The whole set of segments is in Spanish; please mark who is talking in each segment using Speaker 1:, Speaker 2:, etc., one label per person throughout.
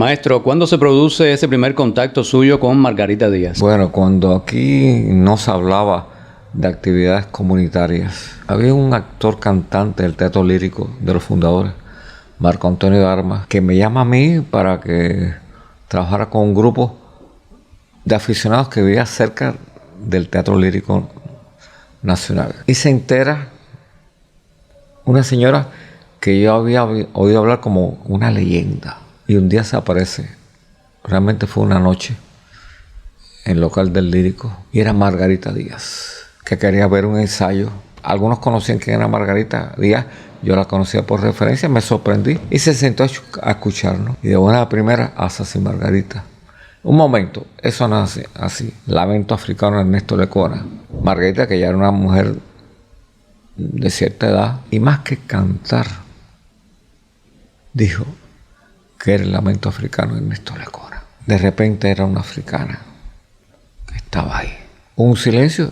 Speaker 1: Maestro, ¿cuándo se produce ese primer contacto suyo con Margarita Díaz?
Speaker 2: Bueno, cuando aquí no se hablaba de actividades comunitarias, había un actor cantante del teatro lírico de los fundadores, Marco Antonio Armas, que me llama a mí para que trabajara con un grupo de aficionados que vivía cerca del Teatro Lírico Nacional. Y se entera una señora que yo había oído hablar como una leyenda. Y un día se aparece. Realmente fue una noche en el local del Lírico. Y era Margarita Díaz, que quería ver un ensayo. Algunos conocían quién era Margarita Díaz. Yo la conocía por referencia, me sorprendí. Y se sentó a escucharnos. Y de buena primera, hasta así Margarita. Un momento, eso nace así. Lamento africano de Ernesto Lecuona. Margarita, que ya era una mujer de cierta edad, y más que cantar, dijo que era el lamento africano de Ernesto Lecuona. De repente era una africana que estaba ahí. Un silencio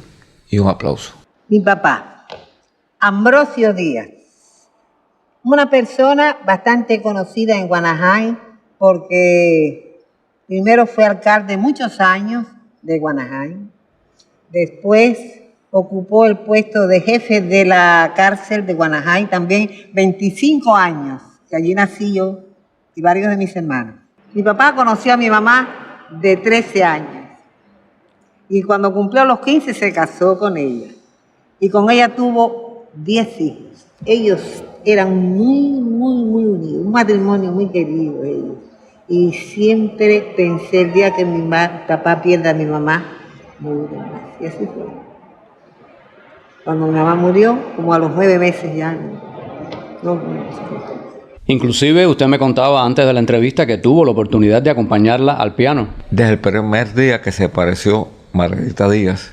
Speaker 2: y un aplauso.
Speaker 3: Mi papá, Ambrosio Díaz, una persona bastante conocida en Guanajay porque primero fue alcalde muchos años de Guanajay, después ocupó el puesto de jefe de la cárcel de Guanajay, también 25 años, que allí nací yo y varios de mis hermanos. Mi papá conoció a mi mamá de 13 años y cuando cumplió los 15 se casó con ella y con ella tuvo 10 hijos. Ellos eran muy unidos, un matrimonio muy querido ellos. Y siempre pensé el día que mi papá pierda a mi mamá, moriré más. Y así fue. Cuando mi mamá murió, como a los 9 meses ya, no.
Speaker 1: Inclusive usted me contaba antes de la entrevista que tuvo la oportunidad de acompañarla al piano.
Speaker 2: Desde el primer día que se apareció Margarita Díaz,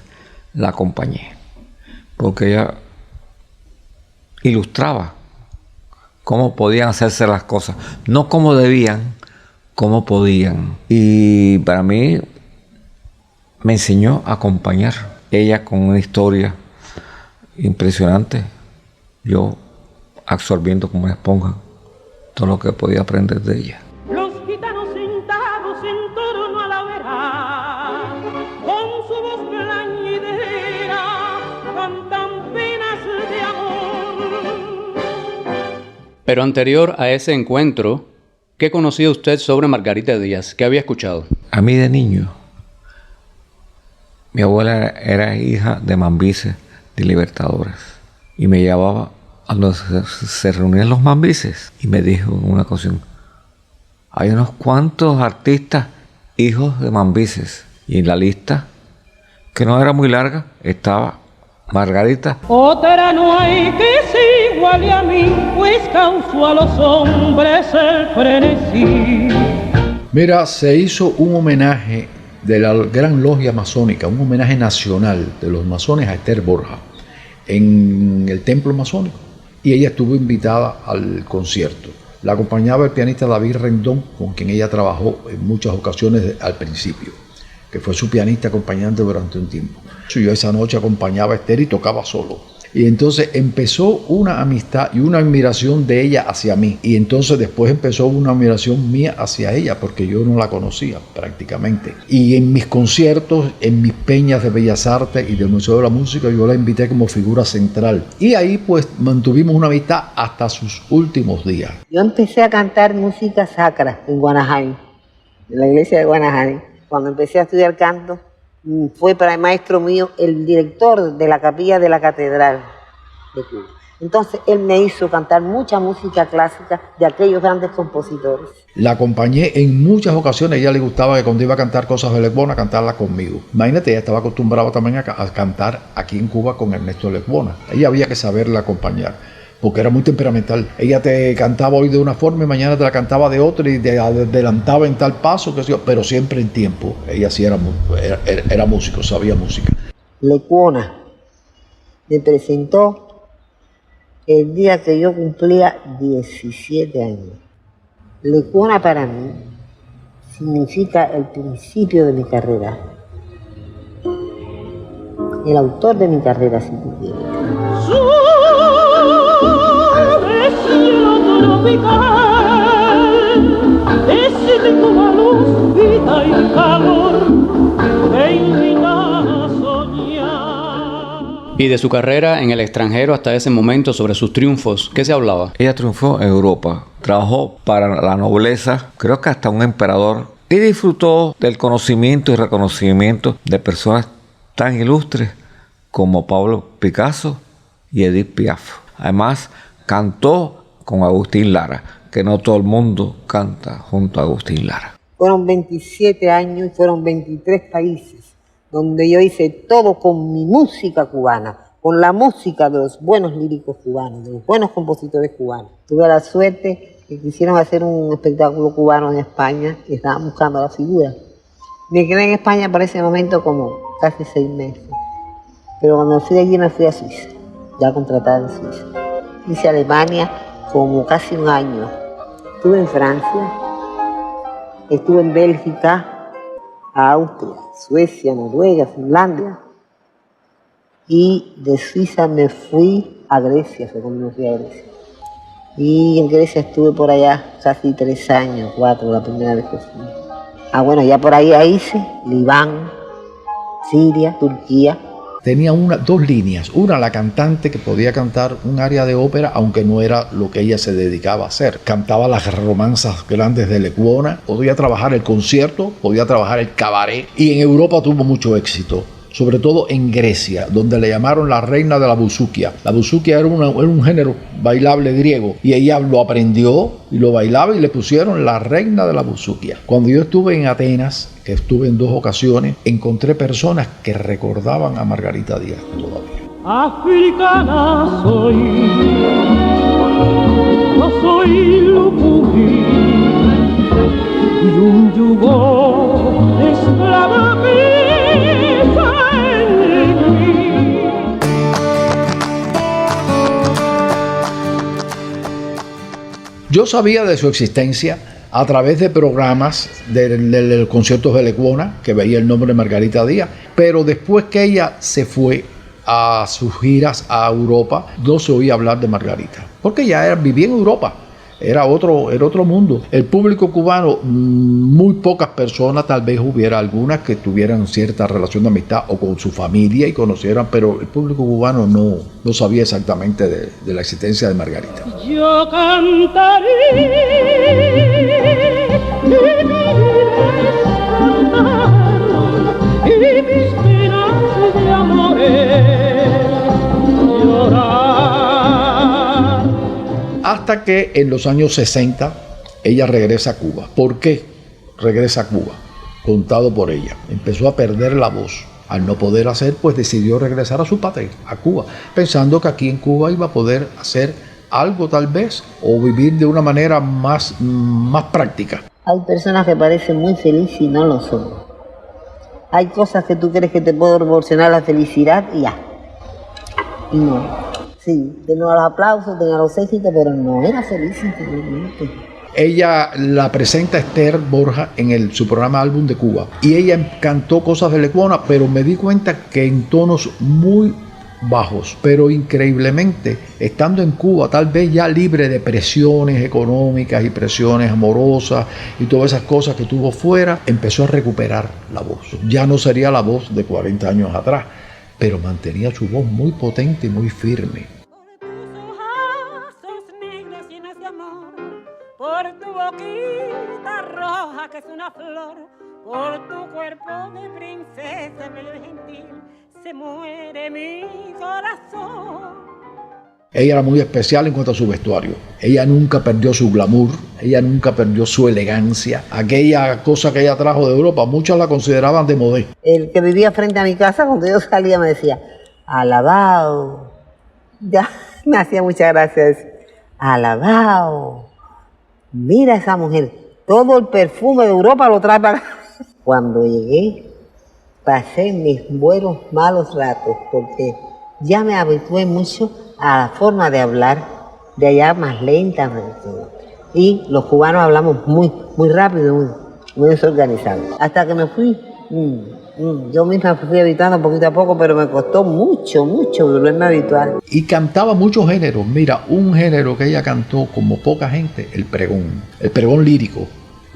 Speaker 2: la acompañé. Porque ella ilustraba cómo podían hacerse las cosas. No cómo debían, cómo podían. Y para mí me enseñó a acompañar. Ella con una historia impresionante. Yo absorbiendo como una esponja todo lo que podía aprender de ella.
Speaker 4: Los gitanos sentados en torno a la hoguera, con su voz plañidera, cantan penas de amor.
Speaker 1: Pero anterior a ese encuentro, ¿qué conocía usted sobre Margarita Díaz? ¿Qué había escuchado?
Speaker 2: A mí de niño, mi abuela era hija de mambises, de libertadores, y me llevaba a donde se reunían los mambises y me dijo en una ocasión, hay unos cuantos artistas hijos de mambises, y en la lista, que no era muy larga, estaba Margarita.
Speaker 4: Otra no hay que se iguale a mí, pues causó a los hombres el frenesí.
Speaker 5: Mira, se hizo un homenaje de la Gran Logia Masónica, un homenaje nacional de los masones a Esther Borja en el Templo Masónico, y ella estuvo invitada al concierto. La acompañaba el pianista David Rendón, con quien ella trabajó en muchas ocasiones al principio, que fue su pianista acompañante durante un tiempo. Yo esa noche acompañaba a Esther y tocaba solo. Y entonces empezó una amistad y una admiración de ella hacia mí. Y entonces después empezó una admiración mía hacia ella, porque yo no la conocía prácticamente. Y en mis conciertos, en mis peñas de Bellas Artes y del Museo de la Música, yo la invité como figura central. Y ahí pues mantuvimos una amistad hasta sus últimos días.
Speaker 3: Yo empecé a cantar música sacra en Guanajay, en la iglesia de Guanajay. Cuando empecé a estudiar canto, fue para el maestro mío el director de la capilla de la catedral de Cuba. Entonces él me hizo cantar mucha música clásica de aquellos grandes compositores.
Speaker 5: La acompañé en muchas ocasiones. A ella le gustaba que cuando iba a cantar cosas de Lecuona, cantarlas conmigo. Imagínate, ella estaba acostumbrada también a cantar aquí en Cuba con Ernesto Lecuona. Ella había que saberla acompañar, porque era muy temperamental. Ella te cantaba hoy de una forma y mañana te la cantaba de otra y te adelantaba en tal paso, pero siempre en tiempo. Ella sí era músico, sabía música.
Speaker 3: Lecuona me presentó el día que yo cumplía 17 años. Lecuona para mí significa el principio de mi carrera. El autor de mi carrera, si tú quieres.
Speaker 4: Cielo tropical, es de Cuba luz, vida y calor, te invita a soñar.
Speaker 1: Y de su carrera en el extranjero hasta ese momento, sobre sus triunfos, ¿qué se hablaba?
Speaker 2: Ella triunfó en Europa, trabajó para la nobleza, creo que hasta un emperador, y disfrutó del conocimiento y reconocimiento de personas tan ilustres como Pablo Picasso y Edith Piaf. Además, cantó con Agustín Lara, que no todo el mundo canta junto a Agustín Lara.
Speaker 3: Fueron 27 años y fueron 23 países donde yo hice todo con mi música cubana, con la música de los buenos líricos cubanos, de los buenos compositores cubanos. Tuve la suerte que quisieron hacer un espectáculo cubano en España y estaban buscando la figura. Me quedé en España por ese momento como casi 6 meses. Pero cuando fui de allí me fui a Suiza, ya contratada en Suiza. Hice Alemania como casi un año. Estuve en Francia, estuve en Bélgica, Austria, Suecia, Noruega, Finlandia. Y de Suiza me fui a Grecia, fue cuando me fui a Grecia. Y en Grecia estuve por allá casi 3 años, 4, la primera vez que fui. Bueno, ya por ahí hice Libán, Siria, Turquía.
Speaker 5: Tenía dos líneas. Una, la cantante que podía cantar un área de ópera, aunque no era lo que ella se dedicaba a hacer. Cantaba las romanzas grandes de Lecuona, podía trabajar el concierto, podía trabajar el cabaret. Y en Europa tuvo mucho éxito, sobre todo en Grecia, donde le llamaron la reina de la buzukia. La buzukia era un género bailable griego y ella lo aprendió y lo bailaba y le pusieron la reina de la buzukia. Cuando yo estuve en Atenas, que estuve en 2 ocasiones, encontré personas que recordaban a Margarita Díaz todavía.
Speaker 4: Africana soy, no soy lupugui, y un yugo de esclava pesa en mí.
Speaker 5: Yo sabía de su existencia a través de programas de los conciertos de Lecuona, que veía el nombre de Margarita Díaz, pero después que ella se fue a sus giras a Europa, no se oía hablar de Margarita, porque ya vivía en Europa, era otro mundo. El público cubano, muy pocas personas, tal vez hubiera algunas que tuvieran cierta relación de amistad o con su familia y conocieran, pero el público cubano no sabía exactamente de la existencia de Margarita.
Speaker 4: Yo cantaré y mi y mis penas de amores llorar.
Speaker 5: Hasta que en los años 60 ella regresa a Cuba. ¿Por qué regresa a Cuba? Contado por ella. Empezó a perder la voz. Al no poder hacer, pues decidió regresar a su patria, a Cuba, pensando que aquí en Cuba iba a poder hacer algo tal vez o vivir de una manera más práctica.
Speaker 3: Hay personas que parecen muy felices y no lo son. Hay cosas que tú crees que te pueden proporcionar la felicidad y ya. Y no. Sí, tenía los aplausos, tenía los éxitos, pero no era feliz interiormente.
Speaker 5: Ella la presenta Esther Borja en su programa Álbum de Cuba. Y ella cantó cosas de Lecuona, pero me di cuenta que en tonos muy bajos. Pero increíblemente, estando en Cuba, tal vez ya libre de presiones económicas y presiones amorosas y todas esas cosas que tuvo fuera, empezó a recuperar la voz. Ya no sería la voz de 40 años atrás, pero mantenía su voz muy potente y muy firme.
Speaker 4: Por tu boquita roja que es una flor, por tu cuerpo de princesa bello y gentil, se muere mi corazón.
Speaker 5: Ella era muy especial en cuanto a su vestuario. Ella nunca perdió su glamour, ella nunca perdió su elegancia. Aquella cosa que ella trajo de Europa, muchas la consideraban de modé.
Speaker 3: El que vivía frente a mi casa, cuando yo salía me decía, alabao. Ya me hacía mucha gracia eso. Alabao. Mira esa mujer, todo el perfume de Europa lo trae para acá. Cuando llegué, pasé mis buenos malos ratos, porque ya me habitué mucho a la forma de hablar de allá más lenta. Y los cubanos hablamos muy rápido, muy desorganizados. Hasta que me fui, yo misma me fui habituando poquito a poco, pero me costó mucho volverme a habituar.
Speaker 5: Y cantaba muchos géneros. Mira, un género que ella cantó como poca gente, el pregón lírico.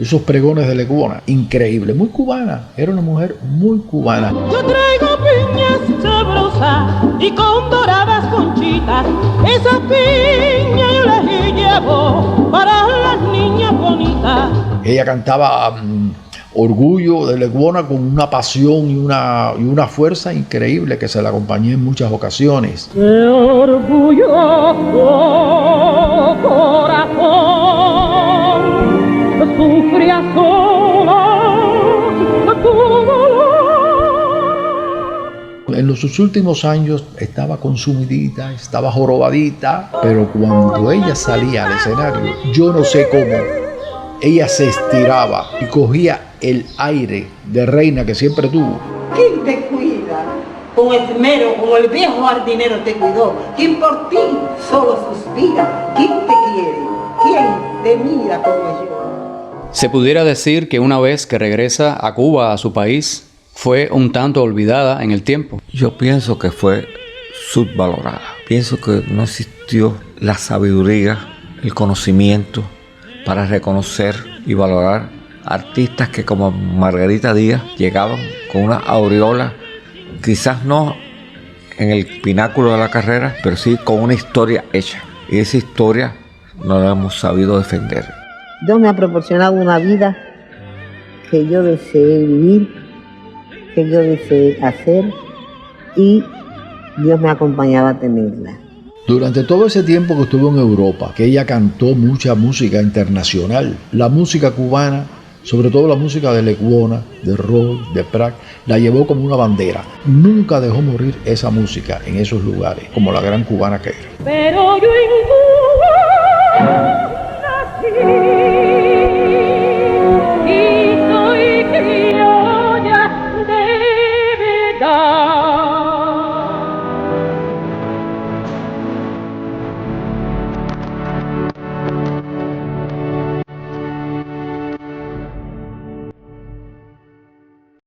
Speaker 5: esos pregones de Lecuona, increíble, muy cubana, era una mujer muy cubana.
Speaker 4: Yo traigo piñas sabrosas y con doradas conchitas, esas piñas yo las llevo para las niñas bonitas.
Speaker 5: Ella cantaba Orgullo de Lecuona con una pasión y una fuerza increíble que se la acompañó en muchas ocasiones.
Speaker 4: ¡Qué orgulloso corazón sufría sola tu dolor!
Speaker 5: En sus últimos años estaba consumidita, estaba jorobadita, pero cuando ella salía al escenario, yo no sé cómo, ella se estiraba y cogía el aire de reina que siempre tuvo.
Speaker 3: ¿Quién te cuida? Con esmero, como el viejo jardinero te cuidó. ¿Quién por ti solo suspira? ¿Quién te quiere? ¿Quién te mira como yo?
Speaker 1: Se pudiera decir que una vez que regresa a Cuba, a su país, fue un tanto olvidada en el tiempo.
Speaker 2: Yo pienso que fue subvalorada. Pienso que no existió la sabiduría, el conocimiento para reconocer y valorar artistas que como Margarita Díaz llegaban con una aureola, quizás no en el pináculo de la carrera, pero sí con una historia hecha. Y esa historia no la hemos sabido defender.
Speaker 3: Dios me ha proporcionado una vida que yo deseé vivir, que yo deseé hacer, y Dios me acompañaba a tenerla.
Speaker 5: Durante todo ese tiempo que estuvo en Europa, que ella cantó mucha música internacional, la música cubana, sobre todo la música de Lecuona, de Roy, de Prat, la llevó como una bandera. Nunca dejó morir esa música en esos lugares, como la gran cubana que era.
Speaker 4: Pero yo